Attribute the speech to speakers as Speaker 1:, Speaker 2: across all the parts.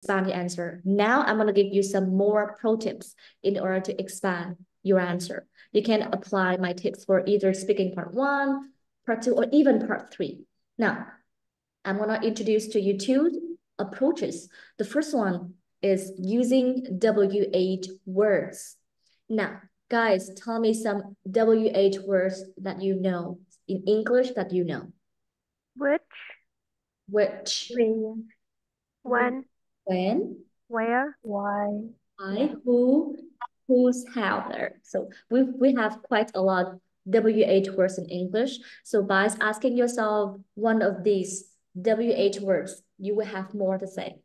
Speaker 1: expand your answer. Now I'm going to give you some more pro tips in order to expand your answer. You can apply my tips for either speaking part 1, part 2, or even part 3. Now, I'm going to introduce to you 2 approaches. The first one is using WH words. Now, guys, tell me some WH words that you know in English that you know.
Speaker 2: Which,
Speaker 1: Which,
Speaker 2: when,
Speaker 1: when,
Speaker 2: why,
Speaker 1: I, who, whose, how there. So we have quite a lot WH words in English. So by asking yourself one of these WH words, you will have more to say.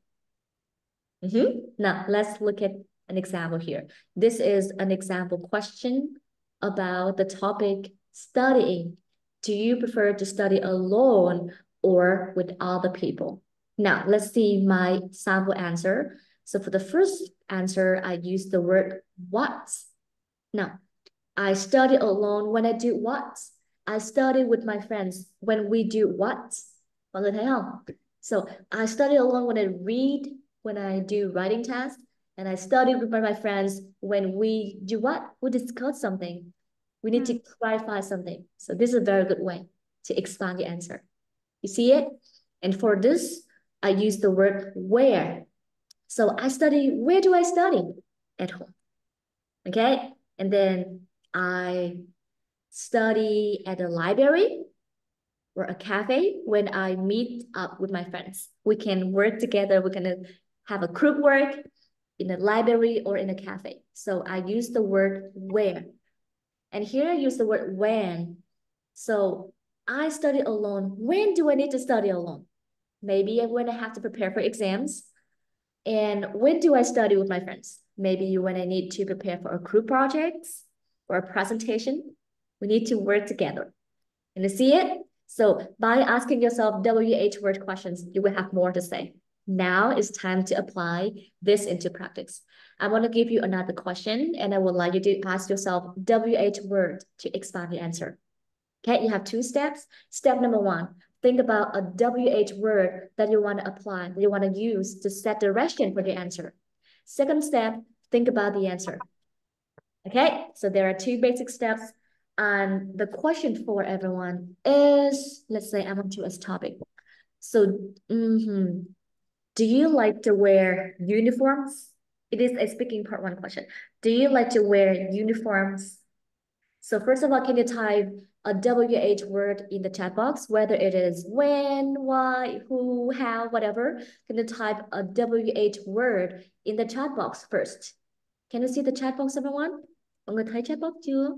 Speaker 1: Now let's look at an example here. This is an example question about the topic studying. Do you prefer to study alone or with other people? Now let's see my sample answer. So for the first answer, I use the word what. Now, I study alone when I do what? I study with my friends when we do what? Mọi người thấy không? So, I study alone when I read, when I do writing tasks, and I study with my friends when we do what? We discuss something. We need to clarify something. So this is a very good way to expand the answer. You see it? And for this, I use the word where. So I study, where do I study? At home. Okay? And then I study at a library or a cafe when I meet up with my friends. We can work together. We can have a group work in a library or in a cafe. So I use the word where. And here I use the word when. So I study alone. When do I need to study alone? Maybe when I have to prepare for exams. And when do I study with my friends? Maybe when I need to prepare for a group projects or a presentation. We need to work together. And you see it? So by asking yourself WH word questions, you will have more to say. Now it's time to apply this into practice. I want to give you another question, and I would like you to ask yourself WH word to expand the answer. Okay, you have 2 steps. Step number 1, think about a WH word that you want to apply, that you want to use to set direction for the answer. Second step, think about the answer. Okay, so there are 2 basic steps. And the question for everyone is, let's say I want to as topic. So, do you like to wear uniforms? It is a speaking part 1 question. Do you like to wear uniforms? So first of all, can you type a WH word in the chat box, whether it is when, why, who, how, whatever. Can you type a WH word in the chat box first? Can you see the chat box, everyone? Mọi người thấy chat box chưa?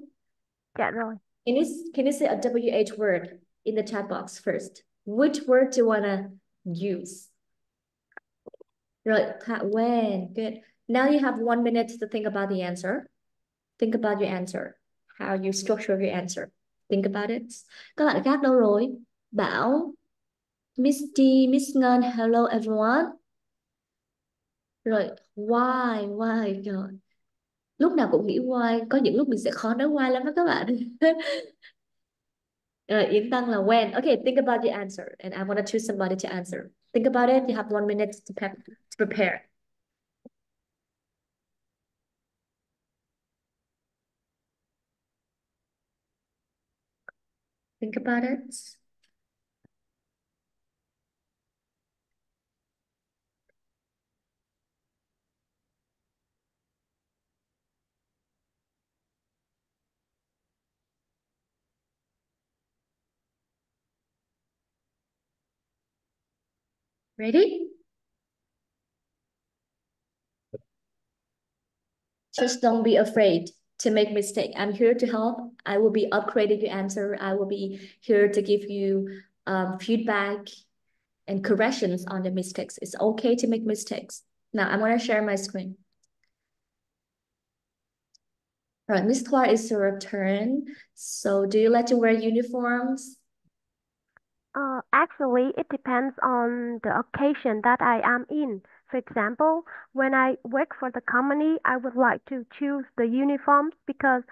Speaker 2: Dạ rồi.
Speaker 1: Can you say a WH word in the chat box first? Which word do you want to use? Right, when, good. Now you have 1 minute to think about the answer. Think about your answer. How you structure your answer. Think about it. Các bạn khác đâu rồi? Bảo, Miss D, Miss Ngân, hello everyone. Rồi, why, rồi. Lúc nào cũng nghĩ why, có những lúc mình sẽ khó nói why lắm đó các bạn. Rồi, Yến Tăng là when. Okay, think about your answer. And I want to choose somebody to answer. Think about it. You have 1 minute to prepare. Think about it. Ready? Just don't be afraid to make mistake. I'm here to help. I will be upgrading your answer. I will be here to give you feedback and corrections on the mistakes. It's okay to make mistakes. Now I'm gonna share my screen. All right, Miss Clark, it's your turn. So do you like to wear uniforms?
Speaker 2: Actually, it depends on the occasion that I am in. For example, when I work for the company, I would like to choose the uniforms because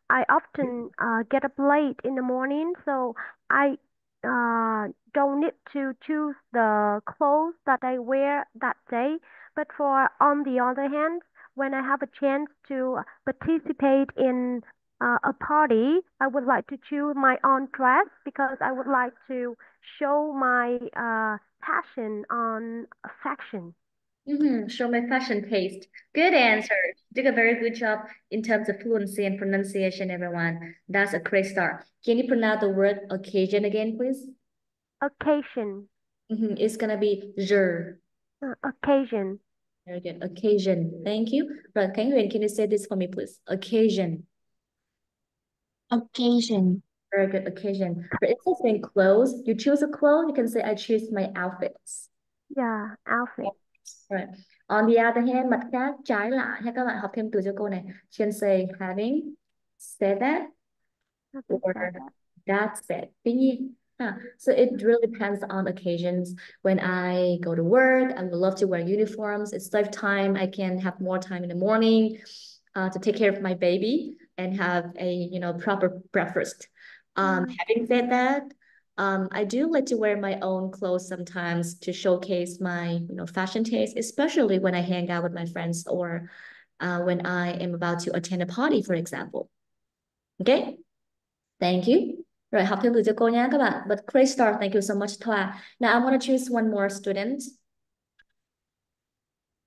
Speaker 2: I often get up late in the morning, so I don't need to choose the clothes that I wear that day. But on the other hand, when I have a chance to participate in a party, I would like to choose my own dress because I would like to show my passion on fashion.
Speaker 1: Show my fashion taste. Good answer. Did a very good job in terms of fluency and pronunciation, everyone. That's a great start. Can you pronounce the word occasion again, please?
Speaker 2: Occasion.
Speaker 1: It's gonna be giờ.
Speaker 2: Occasion.
Speaker 1: Very good. Occasion. Thank you. Right, can you say this for me, please? Occasion.
Speaker 3: Occasion.
Speaker 1: Very good. Occasion. But instead of saying clothes, you choose a clothes, you can say I choose my outfits.
Speaker 2: Yeah, outfit.
Speaker 1: Right. On the other hand, mặt khác, trái lại, hay các bạn học thêm từ cho cô này. You can say having said that
Speaker 2: Having
Speaker 1: or
Speaker 2: said that.
Speaker 1: that said. Tuy nhiên, so it really depends on occasions. When I go to work, I would love to wear uniforms. It's lifetime. I can have more time in the morning to take care of my baby and have a proper breakfast. Having said that, I do like to wear my own clothes sometimes to showcase my fashion taste, especially when I hang out with my friends or when I am about to attend a party, for example. Okay, thank you. Rồi, học thêm từ cho cô nhé các bạn. But great start. Thank you so much, Thoa. Now I want to choose one more student.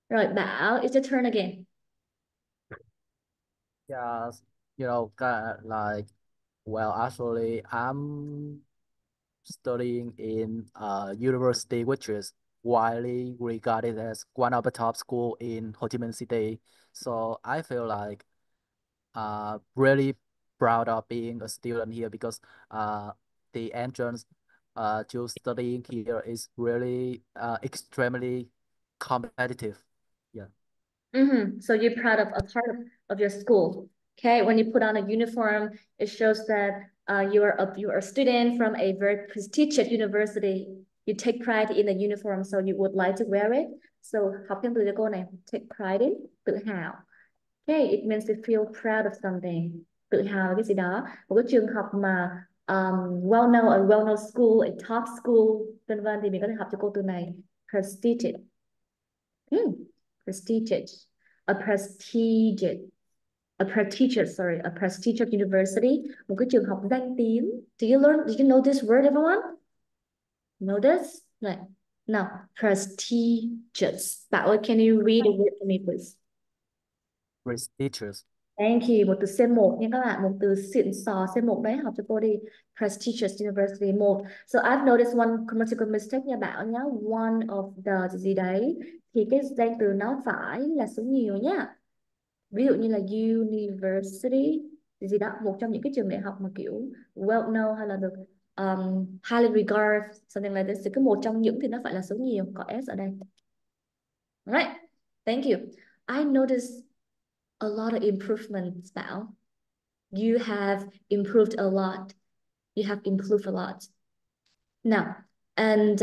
Speaker 1: Rồi, Bảo, it's your turn again.
Speaker 4: Yeah, well, actually, I'm studying in a university which is widely regarded as one of the top school in Ho Chi Minh City. So I feel like really proud of being a student here because the entrance to studying here is really extremely competitive. Yeah.
Speaker 1: So you're proud of a part of your school. Okay, when you put on a uniform, it shows that you are a student from a very prestigious university. You take pride in the uniform, so you would like to wear it. So học thêm từ cho cô này, take pride in, tự hào. Okay, it means to feel proud of something. Tự hào về cái gì đó. Một cái trường học mà well known, a well known school, a top school, vân vân thì mình có thể học cho cô từ này, prestigious. Prestigious, a prestigious university, một cái trường học danh tiếng. Did you know this word, everyone? Know this? Right. Now, prestigious. Bảo ơi, can you read the word to me, please?
Speaker 4: Prestigious.
Speaker 1: Thank you. Một từ C1 nha các bạn. Một từ xịn sò C1 đấy. Học cho cô đi. Prestigious University 1. So I've noticed one grammatical mistake nha Bảo nhá. One of the gì đấy. Thì cái danh từ nó phải là số nhiều nhá. Ví dụ như là university gì đó. Một trong những cái trường đại học mà kiểu well known hay là được highly regarded, something like this. Thì cứ một trong những thì nó phải là số nhiều. Có S ở đây. Right. Thank you. I noticed a lot of improvements, Bảo. You have improved a lot. You have improved a lot. Now, and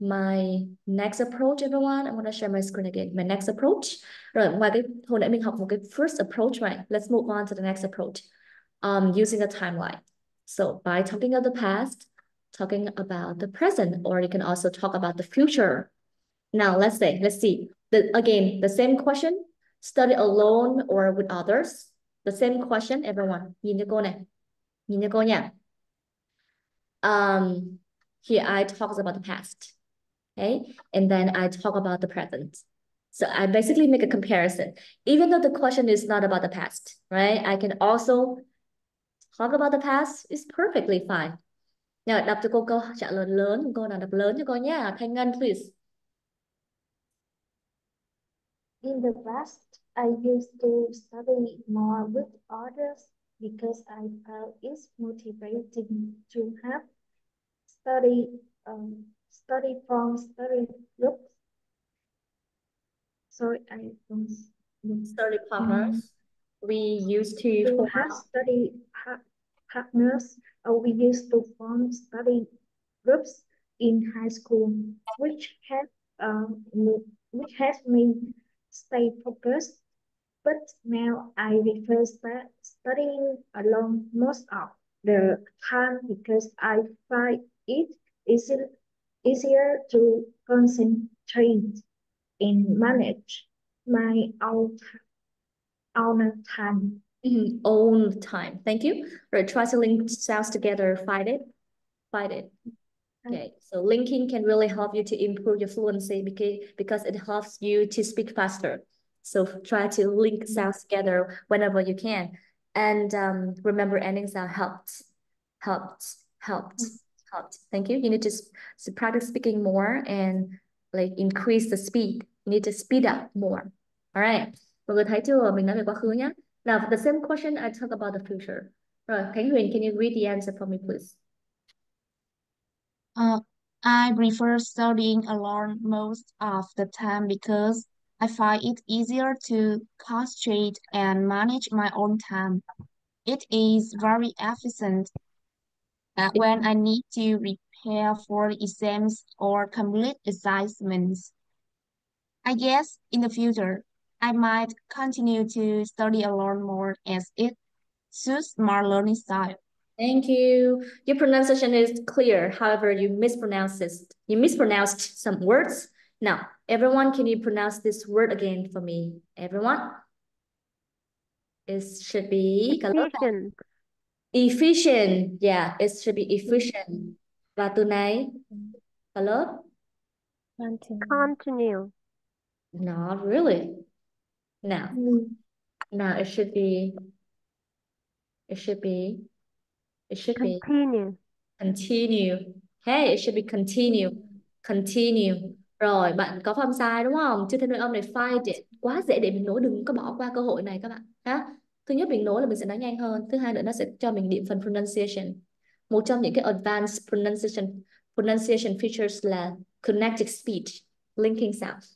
Speaker 1: my next approach, everyone, I want to share my screen again. My next approach. Rồi, ngoài cái hồi nãy mình học một cái first approach, right? Let's move on to the next approach. Using a timeline. So by talking of the past, talking about the present, or you can also talk about the future. Now, let's see. Again, the same question. Study alone or with others? The same question, everyone. Nhìn cho cô này. Nhìn cho cô nha. Here I talk about the past. Okay? And then I talk about the present. So I basically make a comparison. Even though the question is not about the past, right? I can also talk about the past. It's perfectly fine. Now, đọc cho cô câu trả lời lớn. Cô nào đọc lớn cho cô nhé. Thanh Ngân, please.
Speaker 3: In the past, I used to study more with others because I felt it's motivating to have study from study groups. Sorry, I don't
Speaker 1: Study partners. We used to
Speaker 3: have study partners. We used to form study groups in high school, which has me stay focused. But now I prefer studying alone most of the time because I find it easier to concentrate. and manage my own time.
Speaker 1: Own time. Thank you. Right, try to link sounds together. Find it. Okay, so linking can really help you to improve your fluency because it helps you to speak faster. So try to link sounds together whenever you can. And remember ending sound helped. Thank you. You need to practice speaking more and like increase the speed. You need to speed up more. All right. Mọi người thấy chưa? Mình nói về quá khứ nhé. Now, for the same question, I talk about the future. Rồi, Khánh Huyền, can you read the answer for me, please?
Speaker 5: I prefer studying alone most of the time because I find it easier to concentrate and manage my own time. It is very efficient when I need to prepare for exams or complete assignments. I guess in the future, I might continue to study alone more as it suits my learning style.
Speaker 1: Thank you. Your pronunciation is clear. However, you mispronounced some words. Now, everyone, can you pronounce this word again for me? Everyone? It should be
Speaker 2: Efficient.
Speaker 1: Efficient. Yeah, it should be efficient. Và từ này, cả lớp?
Speaker 2: Continue.
Speaker 1: Not really. Now, it should be
Speaker 2: Continue.
Speaker 1: continue. Hey, it should be continue. Continue. Rồi, bạn có phát âm sai đúng không? Chưa thêm nối âm này find it. Quá dễ để mình nối, đừng có bỏ qua cơ hội này các bạn. Ha? Thứ nhất mình nối là mình sẽ nói nhanh hơn. Thứ hai nữa nó sẽ cho mình điểm phần pronunciation. Một trong những cái advanced pronunciation features là connected speech, linking sounds.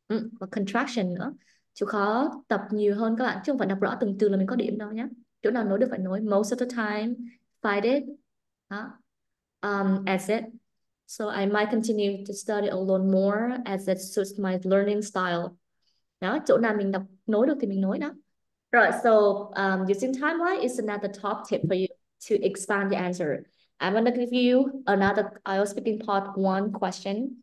Speaker 1: Và contraction nữa. Chịu khó tập nhiều hơn các bạn, chứ không phải đọc rõ từng từ là mình có điểm đâu nhé. Chỗ nào nối được phải nối. Most of the time, find it. As it. So I might continue to study alone more as it suits my learning style. Đó, chỗ nào mình đọc nối được thì mình nối đó. Right, so using timeline is another top tip for you to expand the answer. I'm going to give you another IELTS speaking part 1 question,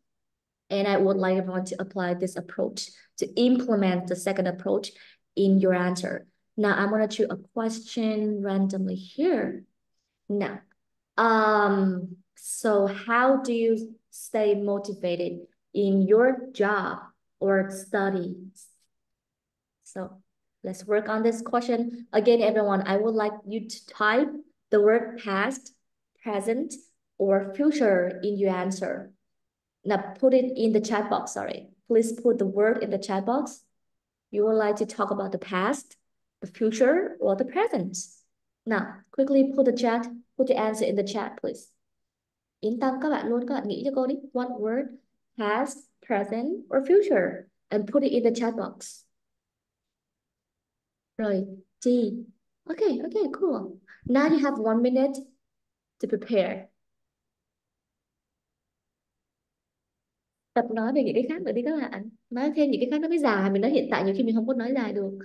Speaker 1: and I would like everyone to apply this approach, to implement the second approach in your answer. Now, I'm going to choose a question randomly here. Now, so how do you stay motivated in your job or studies? So let's work on this question. Again, everyone, I would like you to type the word past, present, or future in your answer. Now put it in the chat box, sorry. Please put the word in the chat box. You would like to talk about the past, the future, or the present. Now, quickly put the answer in the chat, please. Yên tâm các bạn luôn, các bạn nghĩ cho cô đi. One word, past, present, or future, and put it in the chat box. Rồi, T. Okay, cool. Now you have 1 minute to prepare. Tập nói về những cái khác nữa đi các bạn. Nói thêm những cái khác nó mới dài. Mình nói hiện tại nhiều khi mình không có nói dài được.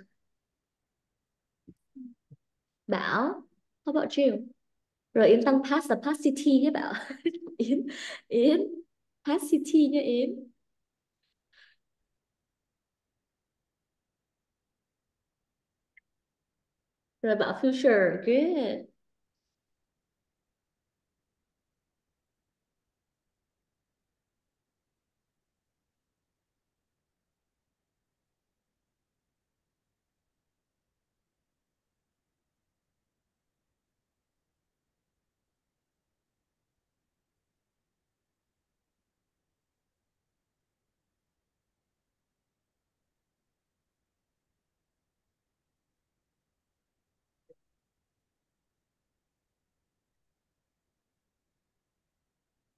Speaker 1: Bảo, how about you? Rồi Yến tăng pass là pass CT nhé Bảo. Yến pass CT nhé Yến. Rồi Bảo future, good.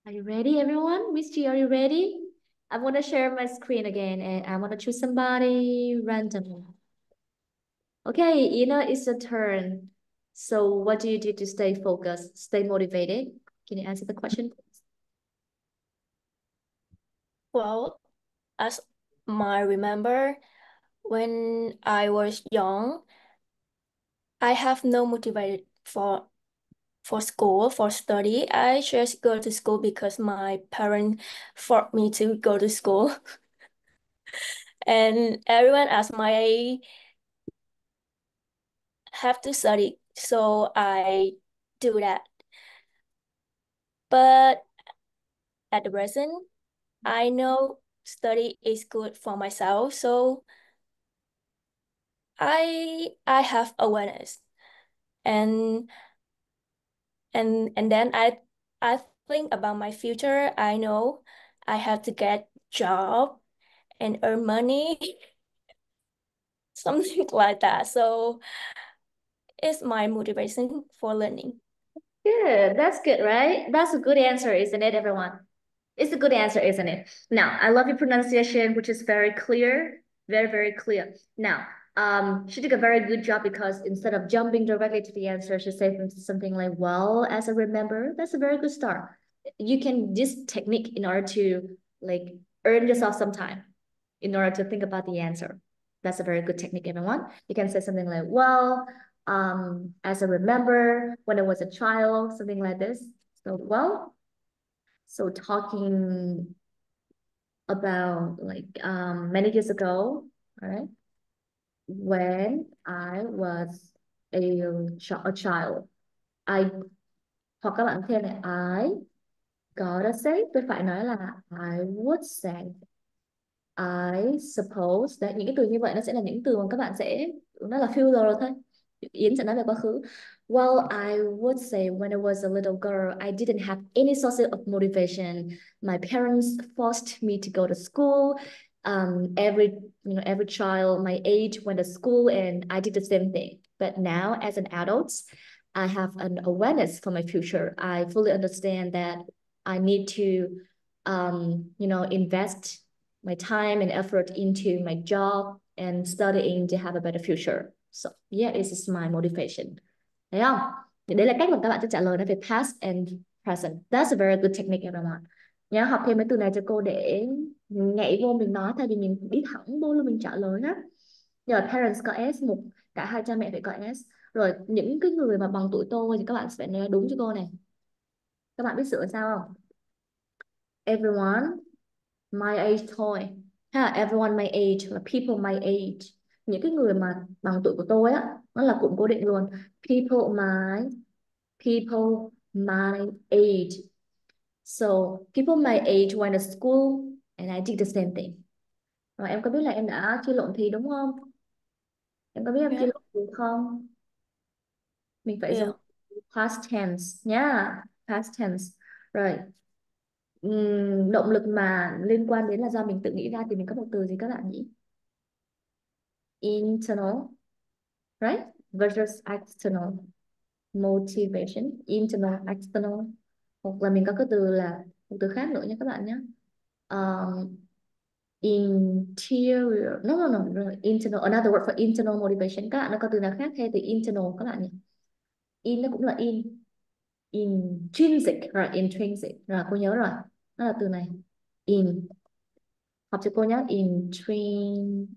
Speaker 1: Are you ready, everyone? Miss G, are you ready? I want to share my screen again, and I want to choose somebody randomly. Okay, Ina, it's your turn. So what do you do to stay focused, stay motivated? Can you answer the question, please?
Speaker 6: Well, as I remember, when I was young, I have no motivation for school, for study. I just go to school because my parents forced me to go to school. And everyone asked my have to study, so I do that. But at the present, I know study is good for myself, so I have awareness, and then I think about my future. I know I have to get job and earn money, something like that. So it's my motivation for learning.
Speaker 1: Good. That's good, right? That's a good answer, isn't it, everyone? It's a good answer, isn't it? Now, I love your pronunciation, which is very clear, very, very clear. Now, she did a very good job because instead of jumping directly to the answer, she said something like, well, as I remember, that's a very good start. You can use technique in order to like earn yourself some time in order to think about the answer. That's a very good technique, everyone. You can say something like, well, as I remember when I was a child, something like this. So, well, so talking about like many years ago, right? When I was a child, I hoặc các bạn thêm này I gotta say, tôi phải nói là I would say, I suppose. Đấy, những cái từ như vậy nó sẽ là những từ mà các bạn sẽ, nó là future rồi thôi. Yến sẽ nói về quá khứ. Well, I would say when I was a little girl, I didn't have any source of motivation. My parents forced me to go to school. Every child my age went to school and I did the same thing. But now as an adult, I have an awareness for my future. I fully understand that I need to, invest my time and effort into my job and studying to have a better future. So yeah, this is my motivation. Thấy không? Thì đấy là cách mà các bạn sẽ trả lời nó về past and present. That's a very good technique, everyone. Nhớ học thêm mấy từ này cho cô để nhảy vô mình nói thay vì mình đi thẳng vô luôn mình trả lời á. Giờ parents có S, một cả hai cha mẹ phải có S. Rồi những cái người mà bằng tuổi tôi thì các bạn sẽ phải nói đúng cho cô này. Các bạn biết sửa sao không? Everyone my age thôi ha, everyone my age là people my age, những cái người mà bằng tuổi của tôi á, nó là cụm cố định luôn. People my age. So people my age went to school and I did the same thing. Rồi em có biết là em đã chia lộn thì đúng không? Em có biết em chia lộn thì không? Mình phải dùng past tense nhá, past tense. Rồi động lực mà liên quan đến là do mình tự nghĩ ra thì mình có một từ gì các bạn nhỉ? Internal, right? Versus external motivation. Internal, external. Hoặc là mình có cái từ là một từ khác nữa nha các bạn nhé. Interior, no, internal, another word for internal motivation. Các bạn nó có từ nào khác thay từ internal các bạn nhỉ? In nó cũng là intrinsic, rồi intrinsic, rồi cô nhớ rồi, nó là từ này. In, học cho cô nhé. Intrinsic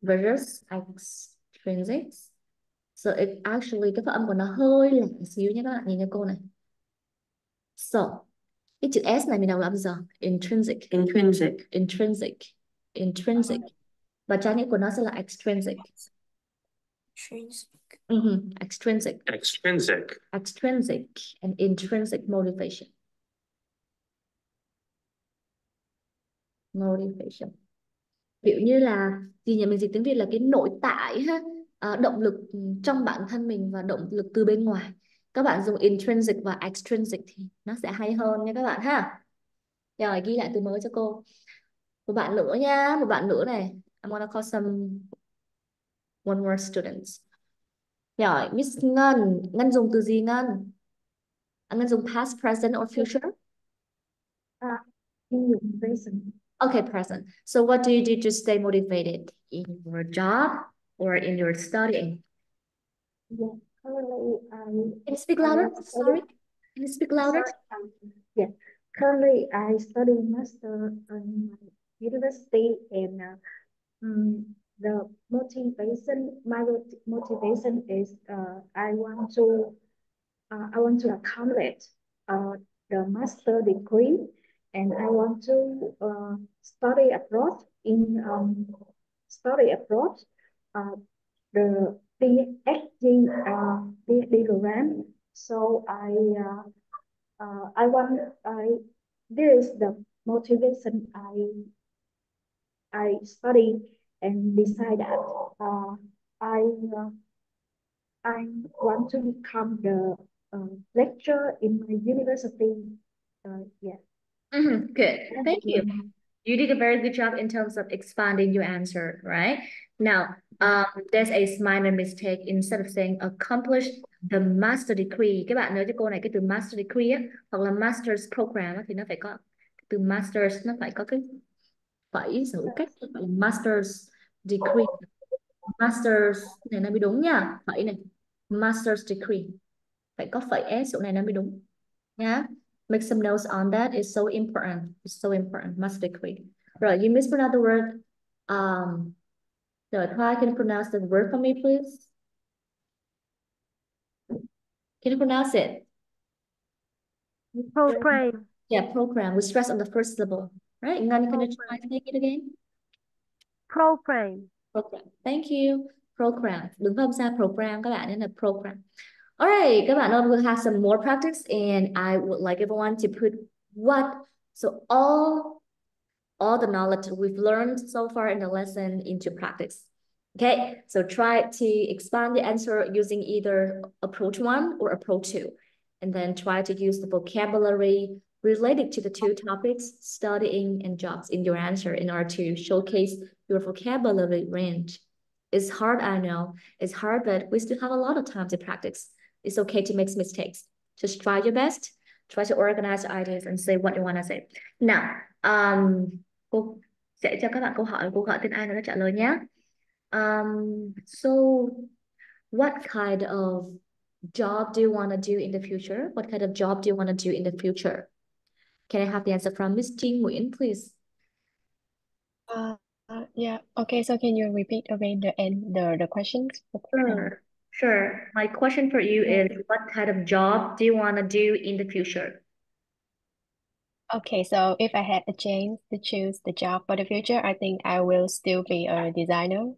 Speaker 1: versus extrinsic. So it actually, cái phát âm của nó hơi lạ xíu nhé các bạn, nhìn cho cô này. So cái chữ S này mình đọc là âm giờ. Intrinsic, intrinsic, intrinsic, intrinsic. Và trái nghĩa của nó sẽ là extrinsic. Extrinsic, extrinsic, extrinsic and intrinsic motivation. Motivation. Ví dụ như là gì nhỉ, mình dịch tiếng Việt là cái nội tại ha, động lực trong bản thân mình và động lực từ bên ngoài. Các bạn dùng intrinsic và extrinsic thì nó sẽ hay hơn nha các bạn ha. Rồi ghi lại từ mới cho cô. Một bạn nữa nha, một bạn nữa này. I'm gonna call some one more students. Rồi Miss Ngân, Ngân dùng từ gì Ngân? Ngân dùng past, present or future?
Speaker 3: Present.
Speaker 1: Okay, present. So what do you do to stay motivated in your job or in your studying?
Speaker 3: Yeah, currently
Speaker 1: Can you speak louder? Sorry. Can you speak louder?
Speaker 3: Yeah, currently I study master in my university, and the motivation, my motivation is I want to accomplish the master degree, and I want to study abroad in the PhD program. So I want this is the motivation I study and decide that I uh, I want to become the lecturer in my university. Yeah.
Speaker 1: Good. Thank you. You did a very good job in terms of expanding your answer, right? Now, there's a minor mistake. Instead of saying accomplish the master degree, các bạn nhớ cho cô này cái từ master degree á, hoặc là master's program á, thì nó phải có từ master's, nó phải có cái phẩy giữ cách gọi là master's degree. Master's này nó mới đúng nha, phẩy này, master's degree phải có phẩy s chỗ này nó mới đúng nha. Make some notes on that. It's so important. It's so important. Master degree. Right, you mispronounced the word. No, try. Can you pronounce the word for me, please? Can you pronounce it?
Speaker 2: Program.
Speaker 1: Yeah, program. We stress on the first syllable. Right, Ngân, can you try to make it again?
Speaker 2: Program.
Speaker 1: Program. Thank you. Program. Đúng không? Ra program các bạn, nên là program. All right, các bạn ơi, we'll have some more practice, and I would like everyone to put all the knowledge we've learned so far in the lesson into practice. Okay, so try to expand the answer using either approach 1 or approach 2, and then try to use the vocabulary related to the 2 topics, studying and jobs, in your answer in order to showcase your vocabulary range. It's hard, I know. It's hard, but we still have a lot of time to practice. It's okay to make mistakes. Just try your best. Try to organize your ideas and say what you want to say. Now, cô sẽ cho các bạn câu hỏi, cô gọi tên ai nó trả lời nhé. So what kind of job do you want to do in the future? What kind of job do you want to do in the future? Can I have the answer from Miss Ji Nguyen, please?
Speaker 7: Yeah. Okay. So can you repeat again the questions?
Speaker 1: Sure. My question for you is, what kind of job do you want to do in the future?
Speaker 7: Okay, so if I had a chance to choose the job for the future, I think I will still be a designer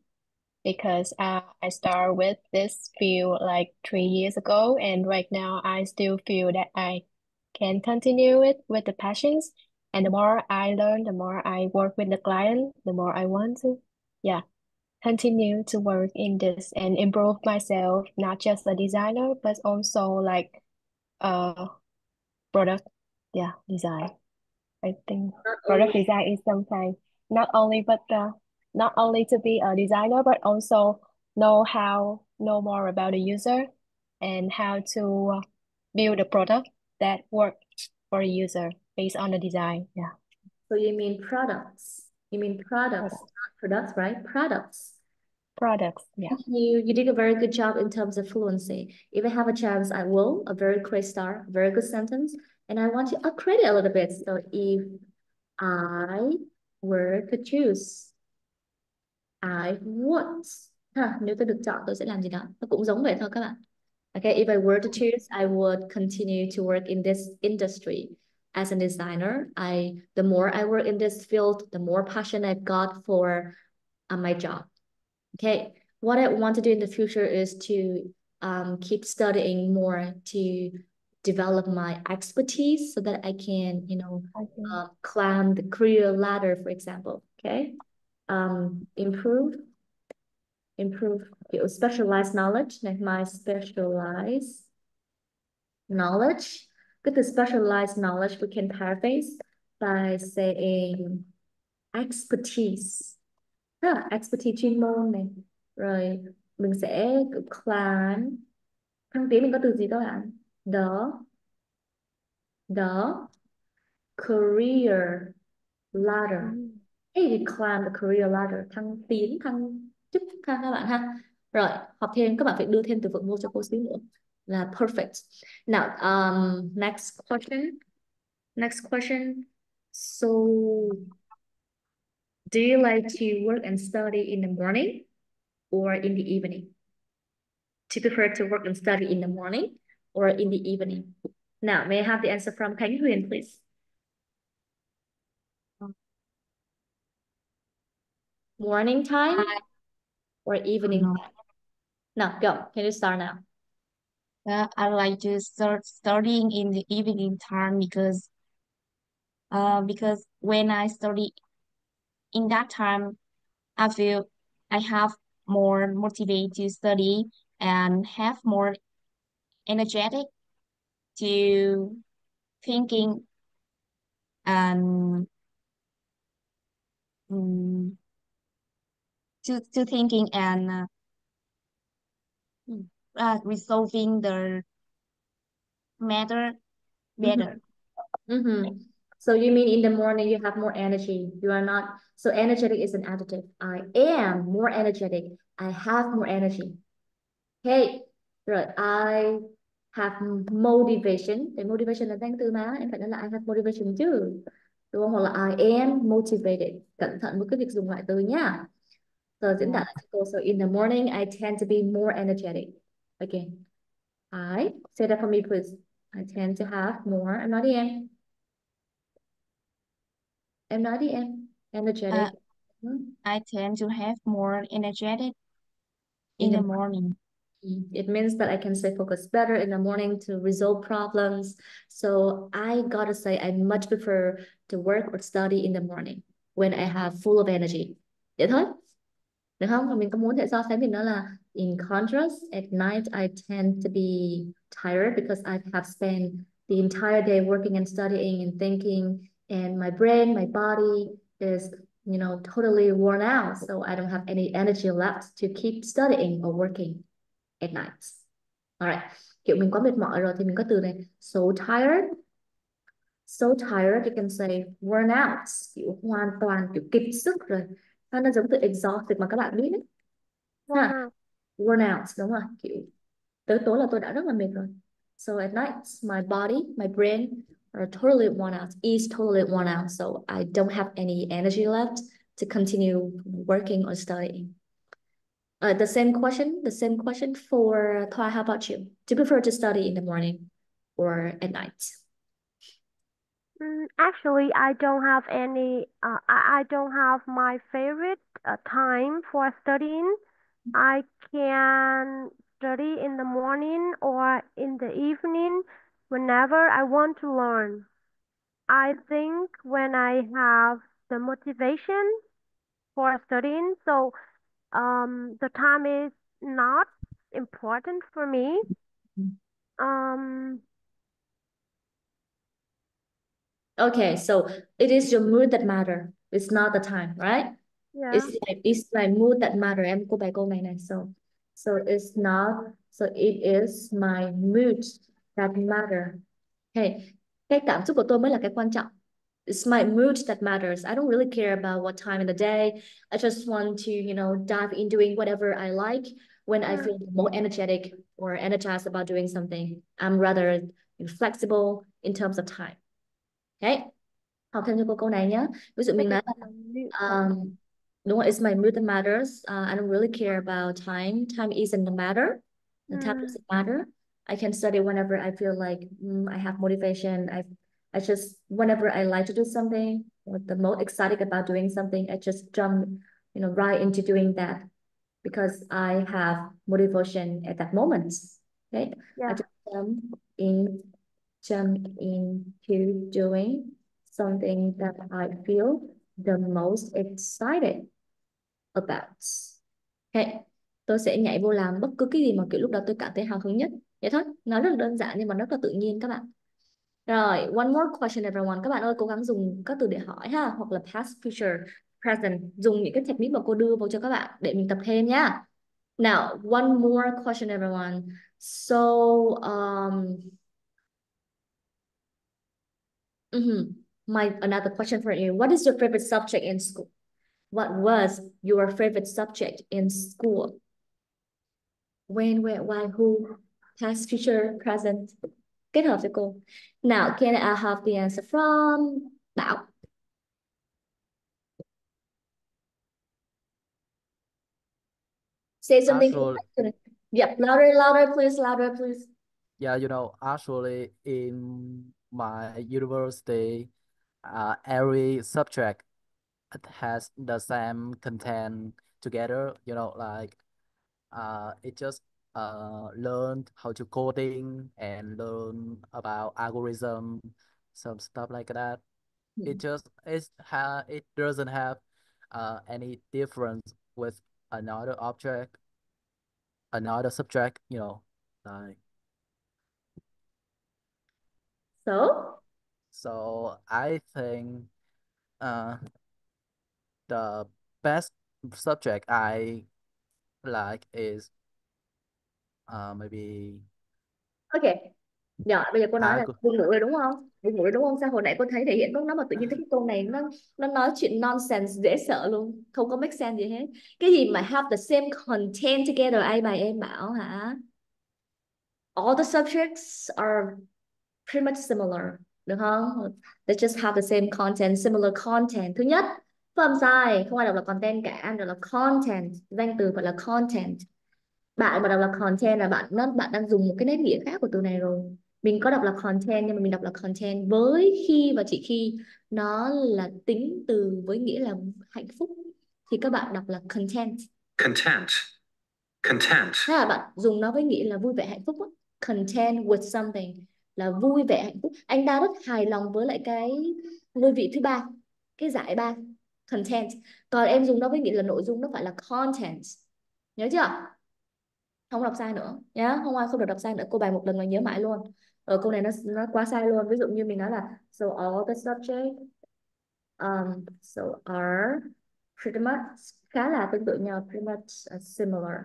Speaker 7: because I started with this field like 3 years ago, and right now I still feel that I can continue it with the passions. And the more I learn, the more I work with the client, the more I want to, continue to work in this and improve myself, not just a designer, but also like product, design. I think product design is sometimes not only to be a designer, but also know more about the user and how to build a product that works for the user based on the design. Yeah.
Speaker 1: So you mean products? You mean products, not products, right? Products.
Speaker 7: Products, yeah.
Speaker 1: You did a very good job in terms of fluency. If I have a chance, I will. A very great start, very good sentence. And I want to upgrade it a little bit. So if I were to choose, I would. Nếu tôi được chọn, tôi sẽ làm gì đó. Nó cũng giống vậy thôi các bạn. Okay, if I were to choose, I would continue to work in this industry as a designer. The more I work in this field, the more passion I've got for my job. Okay, what I want to do in the future is to keep studying more to develop my expertise so that I can, climb the career ladder, for example. Okay, improve your specialized knowledge, like my specialized knowledge. With the specialized knowledge, we can paraphrase by saying expertise. Expertise chuyên môn này. Rồi mình sẽ climb. Thăng tiến mình có từ gì các bạn? The career ladder. Hey, we climb the career ladder. Thăng tiến, thăng chức các bạn ha. Rồi, học thêm các bạn phải đưa thêm từ vựng vô cho cô xíu nữa. Là perfect. Now, next question. So, do you like to work and study in the morning or in the evening? Do you prefer to work and study in the morning or in the evening? Now, may I have the answer from Khánh Huyền, please? Morning time
Speaker 5: I
Speaker 1: or evening
Speaker 5: no,
Speaker 1: time? No, go. Can you start now?
Speaker 5: I like to start studying in the evening time because when I study in that time, I feel I have more motivated to study and have more energetic to thinking and um, to thinking and resolving the matter better.
Speaker 1: Mm-hmm. So you mean in the morning you have more energy. You are not so energetic is an adjective. I am more energetic. I have more energy. Okay. Rồi I have motivation. Thì motivation là danh từ mà em phải nói là I have motivation chứ. Đúng không? Hoặc là I am motivated. Cẩn thận với cái việc dùng lại từ nhá. Rồi diễn tả lại cho cô. So in the morning I tend to be more energetic. Again. I say that for me please. I tend to have more. Em nói đi em. Em nói đi em. Energetic.
Speaker 5: I tend to have more energetic
Speaker 1: In
Speaker 5: in
Speaker 1: the
Speaker 5: the morning.
Speaker 1: It means that I can stay focused better in the morning to resolve problems. So I gotta say I much prefer to work or study in the morning when I have full of energy. Vậy thôi. Được không? Và mình có muốn thể so sánh mình đó là in contrast, at night I tend to be tired because I have spent the entire day working and studying and thinking, and my brain, my body is, totally worn out. So I don't have any energy left to keep studying or working at night. Alright, kiểu mình quá mệt mỏi rồi thì mình có từ này so tired. So tired, you can say worn out, kiểu hoàn toàn kiểu kiệt sức rồi. Nó giống từ exhausted mà các bạn biết đấy. Ha, worn out, đúng rồi, kiểu tới tối là tôi đã rất là mệt rồi. So at night, my body, my brain are totally worn out, is totally worn out. So I don't have any energy left to continue working or studying. The same question for Thoa. How about you? Do you prefer to study in the morning or at night?
Speaker 2: Actually, I don't have any. I don't have my favorite time for studying. I can study in the morning or in the evening whenever I want to learn. I think when I have the motivation for studying, so the time is not important for me. Um,
Speaker 1: Okay, so it is your mood that matter. It's not the time, right?
Speaker 2: yeah.
Speaker 1: It's my mood that matter. Em cô bài câu này này. So it's not. So it is my mood that matter. Okay, cái cảm xúc của tôi mới là cái quan trọng. It's my mood that matters. I don't really care about what time in the day. I just want to, dive in doing whatever I like when I feel more energetic or energized about doing something. I'm rather flexible in terms of time. Okay. Học thêm cho cô câu này nhé. Ví dụ mình nói là đúng rồi, it's my mood that matters. I don't really care about time. Time isn't the matter. The time doesn't matter. I can study whenever I feel like I have motivation. I just whenever I like to do something or the most excited about doing something, I just jump, right into doing that because I have motivation at that moment. Okay. I just jump into doing something that I feel the most excited about. Okay. Tôi sẽ nhảy vô làm bất cứ cái gì mà kiểu lúc đó tôi cảm thấy hào hứng nhất. Vậy thôi. Nó rất là đơn giản nhưng mà rất là tự nhiên các bạn. Rồi, one more question everyone. Các bạn ơi, cố gắng dùng các từ để hỏi ha. Hoặc là past, future, present. Dùng những cái technique mà cô đưa vào cho các bạn để mình tập thêm nhá. Now, one more question everyone. So, another question for you. What is your favorite subject in school? What was your favorite subject in school? When, where, why, who? Past, future, present. Kết hợp cho cô. Now, can I have the answer from Bảo? Say something.
Speaker 4: Actually,
Speaker 1: yep, louder, please.
Speaker 4: yeah, actually in my university, every subject has the same content together, you know, like it just learned how to coding and learn about algorithm, some stuff like that. It just it doesn't have any difference with another object, another subject, you know, like. So I think the best subject I like is maybe
Speaker 1: Ok. Rồi, bây giờ cô nói là
Speaker 4: algo.
Speaker 1: buồn ngủ rồi đúng không? Buồn ngủ rồi đúng không? Sao hồi nãy cô thấy thể hiện lúc nó mà tự nhiên cái câu này nó nói chuyện nonsense dễ sợ luôn, không có make sense gì hết. Cái gì mà have the same content together, ai bài em bảo hả? All the subjects are pretty much similar, được không? They just have the same content, similar content. Thứ nhất, phải không sai, không ai đọc là content cả, anh đọc là content, danh từ phải là content. Bạn mà đọc là content là bạn đang dùng một cái nét nghĩa khác của từ này rồi. Mình có đọc là content nhưng mà mình đọc là content với khi và chỉ khi nó là tính từ với nghĩa là hạnh phúc thì các bạn đọc là content.
Speaker 8: Content. Content.
Speaker 1: Thế là bạn dùng nó với nghĩa là vui vẻ hạnh phúc á. Content with something là vui vẻ hạnh phúc. Anh ta rất hài lòng với lại cái ngôi vị thứ ba, cái giải ba, content. Còn em dùng nó với nghĩa là nội dung nó phải là content. Nhớ chưa? Không đọc sai nữa nhá, không được đọc sai nữa, cô bài một lần là nhớ mãi luôn. Ở câu này nó quá sai luôn. Ví dụ như mình nói là so all the subject so are pretty much, khá là tương tự nhau, pretty much similar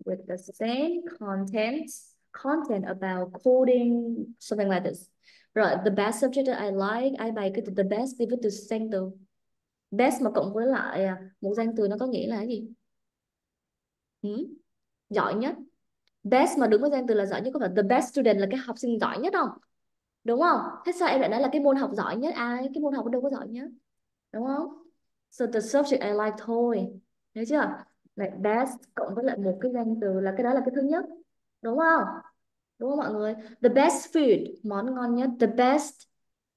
Speaker 1: with the same content about coding, something like this. Rồi the best subject that I like, ai bài cái từ the best đi với từ danh từ best mà cộng với lại một danh từ nó có nghĩa là cái gì? Giỏi nhất. Best mà đứng với danh từ là giỏi nhất, có phải the best student là cái học sinh giỏi nhất không? Đúng không? Thế sao em lại nói là cái môn học giỏi nhất? Ai? Cái môn học đâu có giỏi nhất, đúng không? So the subject I like thôi. Nhớ chưa? Like best cộng với lại một cái danh từ là cái đó là cái thứ nhất. Đúng không? Đúng không mọi người? The best food, món ngon nhất. The best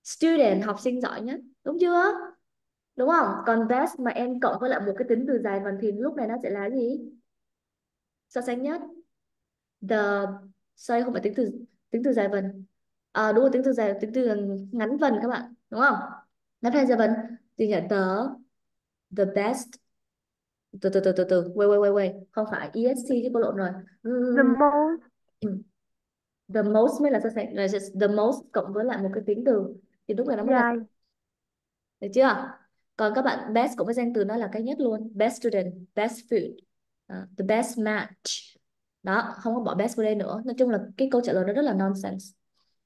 Speaker 1: student, học sinh giỏi nhất. Đúng chưa? Đúng không? Còn best mà em cộng với lại một cái tính từ dài vần thì lúc này nó sẽ là gì? So sánh nhất. The, sorry không phải tính từ dài vần. Đúng rồi, tính từ ngắn vần các bạn, đúng không? Ngắn hay dài vần thì nhỉ? The best, wait, không phải EST chứ, cô lộn rồi.
Speaker 2: The most.
Speaker 1: The most mới là so sánh, là just the most cộng với lại một cái tính từ thì lúc này nó mới là,
Speaker 2: Dài.
Speaker 1: được chưa? Còn các bạn best cộng với danh từ nó là cái nhất luôn. Best student, best food, the best match. Đó, không có bỏ best vào đây nữa. Nói chung là cái câu trả lời nó rất là nonsense.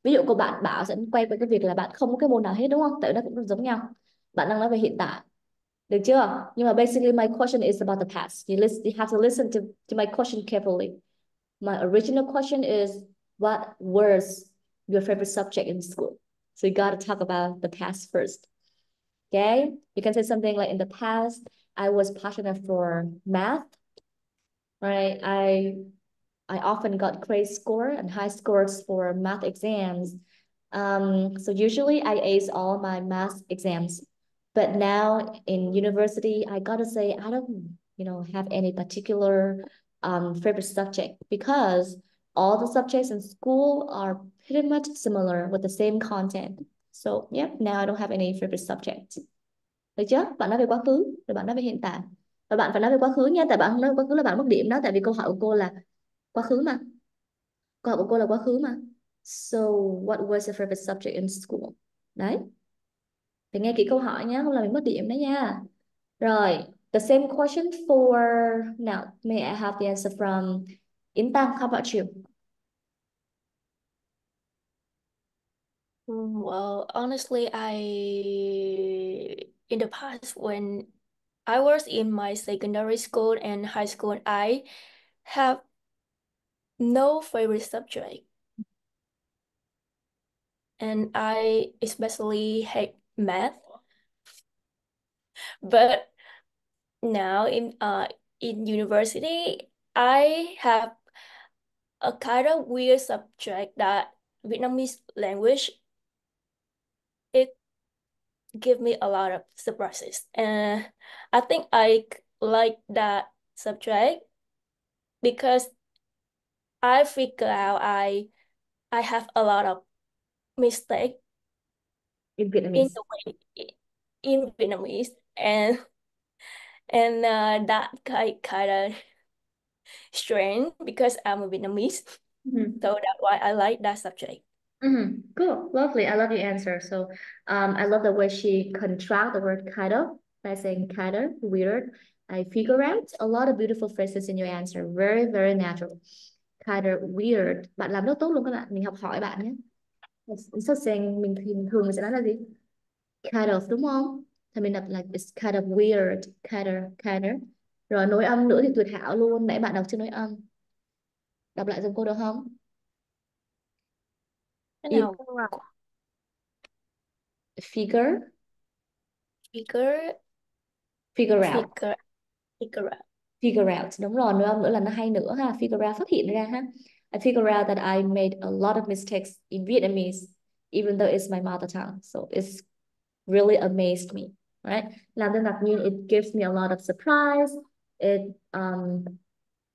Speaker 1: Ví dụ cô bạn bảo sẽ quay về cái việc là bạn không có cái môn nào hết, đúng không? Tại nó cũng giống nhau. Bạn đang nói về hiện tại, được chưa? Nhưng mà basically my question is about the past. You have to listen to my question carefully. My original question is, what was your favorite subject in school? So you got to talk about the past first. Okay? You can say something like, in the past, I was passionate for math. Right? I often got great score and high scores for math exams. So usually I ace all my math exams. But now in university, I gotta say, I don't, have any particular favorite subject because all the subjects in school are pretty much similar with the same content. So yep, now I don't have any favorite subject. Được chưa? Bạn nói về quá khứ, rồi bạn nói về hiện tại. Và bạn phải nói về quá khứ nha, tại bạn không nói về quá khứ là bạn mất điểm đó, tại vì câu hỏi của cô là quá khứ mà. Câu hỏi của cô là quá khứ mà. So, what was your favorite subject in school? Đấy. Phải nghe kỹ câu hỏi nhé, không là mình mất điểm đấy nha. Rồi, the same question for, now, may I have the answer from Intan? How about you?
Speaker 6: Well, honestly, in the past, when I was in my secondary school and high school, I have no favorite subject. And I especially hate math. But now in university, I have a kind of weird subject that Vietnamese language. It give me a lot of surprises. And I think I like that subject because I figure out I have a lot of mistakes
Speaker 1: In
Speaker 6: in
Speaker 1: Vietnamese.
Speaker 6: the way in Vietnamese, and that kind of strange because I'm a Vietnamese.
Speaker 1: Mhm.
Speaker 6: So that's why I like that subject.
Speaker 1: Cool, lovely. I love your answer. So, I love the way she contract the word kind of by saying kind of weird. I figure out a lot of beautiful phrases in your answer. Very, very natural. Kind of weird. Bạn làm rất tốt luôn các bạn. Mình học hỏi bạn nhé. Instead of saying mình thì thường mình sẽ nói là gì? Kind of đúng không? Thì mình đọc là it's kind of weird. Kind of. Rồi nối âm nữa thì tuyệt hảo luôn. Nãy bạn đọc chưa nối âm. Đọc lại giùm cô được không?
Speaker 6: Cái
Speaker 1: In
Speaker 6: nào
Speaker 1: figure,
Speaker 6: figure
Speaker 1: figure out.
Speaker 6: figure figure out.
Speaker 1: Figure out, đúng rồi, nối âm nữa là nó hay nữa ha. Figure out, phát hiện ra ha. I figure out that I made a lot of mistakes in Vietnamese, even though it's my mother tongue. So it's really amazed me, right? Làm tôi ngạc nhiên, it gives me a lot of surprise. It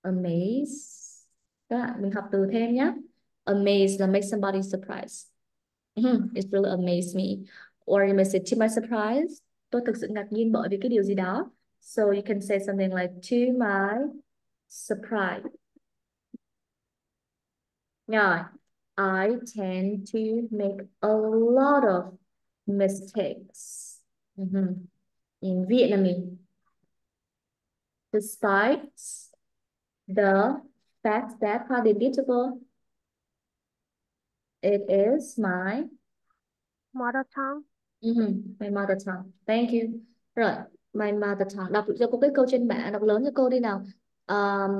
Speaker 1: amaze. Các bạn, mình học từ thêm nhé. Amaze là make somebody surprised. It really amazed me. Or you may say, to my surprise, tôi thực sự ngạc nhiên bởi vì cái điều gì đó. So you can say something like, to my surprise. Rồi, I tend to make a lot of mistakes. In Vietnamese. Despite the fact that, how they beautiful, it is my
Speaker 2: Mother tongue.
Speaker 1: my mother tongue. Thank you. Rồi, my mother tongue. Đọc cho cô cái câu trên bảng, đọc lớn cho cô đi nào.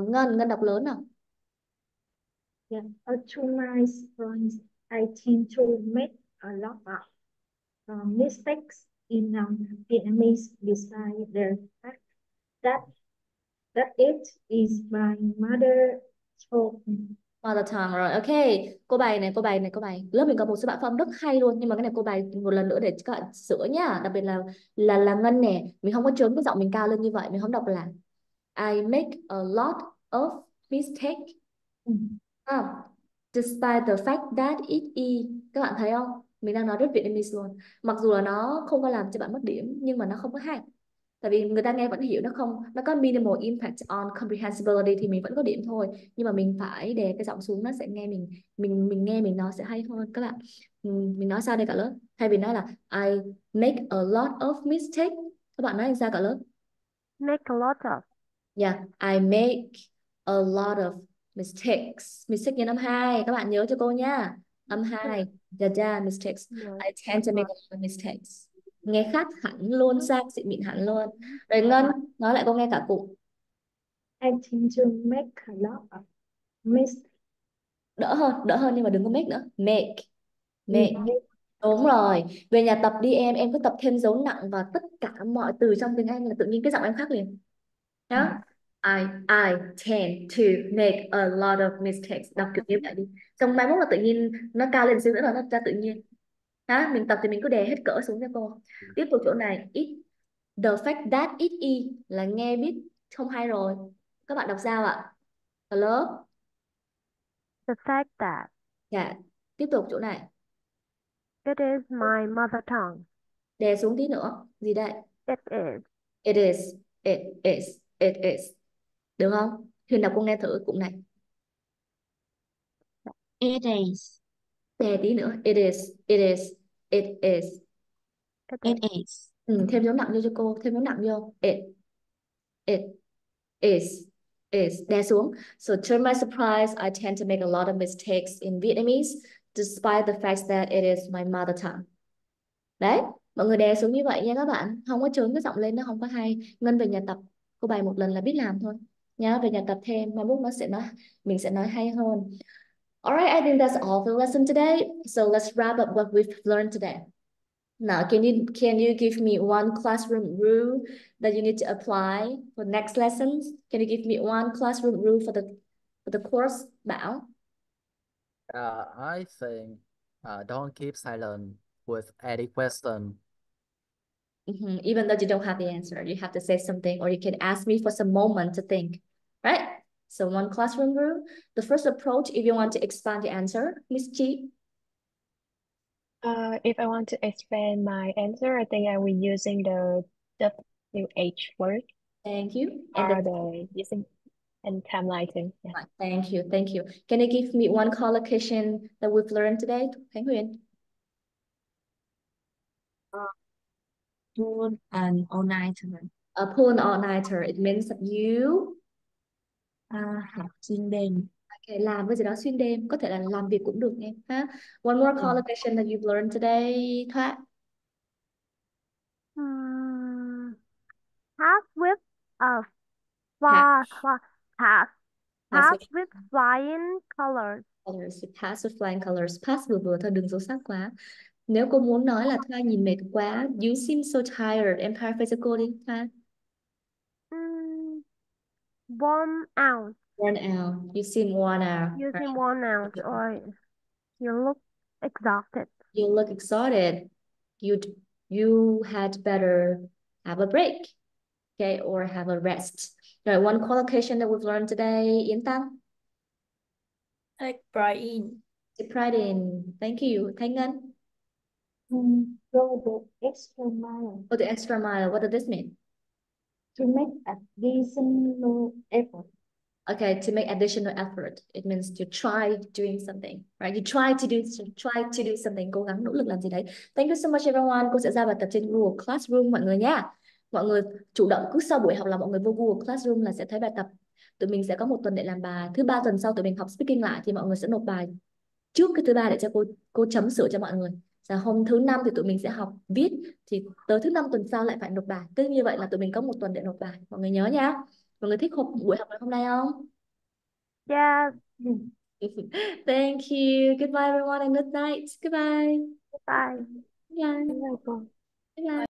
Speaker 1: Ngân đọc lớn nào.
Speaker 3: Yeah, to my surprise, I tend to make a lot of mistakes in Vietnamese beside the fact that it is my mother tongue.
Speaker 1: Mother tongue rồi, ok. Cô bài. Lớp mình có một số bạn phong rất hay luôn, nhưng mà cái này cô bài một lần nữa để các bạn sửa nhá. Đặc biệt là Ngân nè, mình không có trớn cái giọng mình cao lên như vậy, mình không đọc là I make a lot of mistake. Despite the fact that it is, các bạn thấy không? Mình đang nói rất Vietnamese luôn. Mặc dù là nó không có làm cho bạn mất điểm, nhưng mà nó không có hay. Tại vì người ta nghe vẫn hiểu, nó có minimal impact on comprehensibility thì mình vẫn có điểm thôi, nhưng mà mình phải đè cái giọng xuống, nó sẽ nghe mình nghe mình nói sẽ hay hơn các bạn. Mình nói sao đây cả lớp? Thay vì nói là I make a lot of mistake, các bạn nói sao cả lớp?
Speaker 2: Make a lot of.
Speaker 1: Yeah, I make a lot of mistakes. Mistake nhân âm 2, các bạn nhớ cho cô nha. Âm 2, mistakes. I tend to make a lot of mistakes. Nghe khác hẳn luôn, sang xịn mịn hẳn luôn. Rồi Ngân, nói lại cô nghe cả cụm.
Speaker 3: I tend to make a lot of mistakes.
Speaker 1: Đỡ hơn nhưng mà đừng có make nữa. Make. Đúng rồi. Về nhà tập đi em cứ tập thêm dấu nặng và tất cả mọi từ trong tiếng Anh là tự nhiên cái giọng em khác liền. Đó. I tend to make a lot of mistakes. Đọc kiểu như vậy đi. Xong mai mốt là tự nhiên nó cao lên xíu nữa là nó ra tự nhiên. Mình tập thì mình cứ đè hết cỡ xuống cho cô. Tiếp tục chỗ này, the fact that it is là nghe biết không hay rồi. Các bạn đọc sao ạ? Hello?
Speaker 2: The fact that
Speaker 1: Dạ. Tiếp tục chỗ này.
Speaker 2: it is my mother tongue.
Speaker 1: Đè xuống tí nữa. Gì đây?
Speaker 2: It is.
Speaker 1: It is. It is. It is. Được không? Huyền đọc cô nghe thử cụm này.
Speaker 5: It is.
Speaker 1: Đè tí nữa. It is. It is. It is.
Speaker 5: It is.
Speaker 1: Thêm dấu nặng vô cho cô. Thêm dấu nặng vô. It is. Đè xuống. So to my surprise, I tend to make a lot of mistakes in Vietnamese, despite the fact that it is my mother tongue. Đấy, mọi người đè xuống như vậy nha các bạn. Không có trớn cái giọng lên, nó không có hay. Ngân về nhà tập, cô bài một lần là biết làm thôi. Nhá, về nhà tập thêm, mai mốt mình sẽ nói hay hơn. Alright, I think that's all for the lesson today. So let's wrap up what we've learned today. Now, can you give me one classroom rule that you need to apply for next lessons? Can you give me one classroom rule for the course, Bảo?
Speaker 4: I think don't keep silent with any question.
Speaker 1: Even though you don't have the answer, you have to say something, or you can ask me for some moment to think, right? So one classroom rule. The first approach, if you want to expand the answer, Miss Chi.
Speaker 7: If I want to expand my answer, I think I will using the WH word
Speaker 1: Thank you.
Speaker 7: or the using and timeline too. Yeah.
Speaker 1: Thank you. Thank you. Can you give me one collocation that we've learned today, Khánh Huyền?
Speaker 5: Pull an all-nighter.
Speaker 1: A pull an all-nighter. It means that you
Speaker 5: Học xuyên đêm.
Speaker 1: okay, làm cái gì đó xuyên đêm, có thể là làm việc cũng được em ha. One more collocation that you've learned today, Thoát.
Speaker 2: Pass with a pass with flying colors.
Speaker 1: Colors, pass with flying colors. Pass vừa thôi, đừng dấu sắc quá. Nếu cô muốn nói là Thoa nhìn mệt quá, you seem so tired, em paraphrase cô đi, Thoa.
Speaker 2: Worn out.
Speaker 1: Worn out. You seem worn out.
Speaker 2: You seem worn out, or you look exhausted.
Speaker 1: You look exhausted. You had better have a break, okay, or have a rest. Rồi, one collocation that we've learned today, Yến Tăng.
Speaker 6: Take pride in.
Speaker 1: Take pride in. Thank you. Thanh Ngân.
Speaker 3: Go the extra mile.
Speaker 1: Go the extra mile. What does this mean?
Speaker 3: To make additional effort.
Speaker 1: Okay, to make additional effort. It means to try doing something, right? You try to do something, cố gắng nỗ lực làm gì đấy. Thank you so much everyone. Cô sẽ ra bài tập trên Google Classroom mọi người nha. Mọi người chủ động, cứ sau buổi học là mọi người vô Google Classroom là sẽ thấy bài tập. Tụi mình sẽ có một tuần để làm bài. Thứ ba tuần sau tụi mình học speaking lại thì mọi người sẽ nộp bài trước cái thứ ba để cho cô chấm sửa cho mọi người. Và hôm thứ năm thì tụi mình sẽ học viết, thì tới thứ năm tuần sau lại phải nộp bài. Cứ như vậy là tụi mình có một tuần để nộp bài. Mọi người nhớ nha. Mọi người thích buổi học ngày hôm nay không?
Speaker 2: Yes.
Speaker 1: Thank you. Goodbye everyone and good night. Goodbye.
Speaker 2: Bye.
Speaker 1: Bye. Bye. Bye.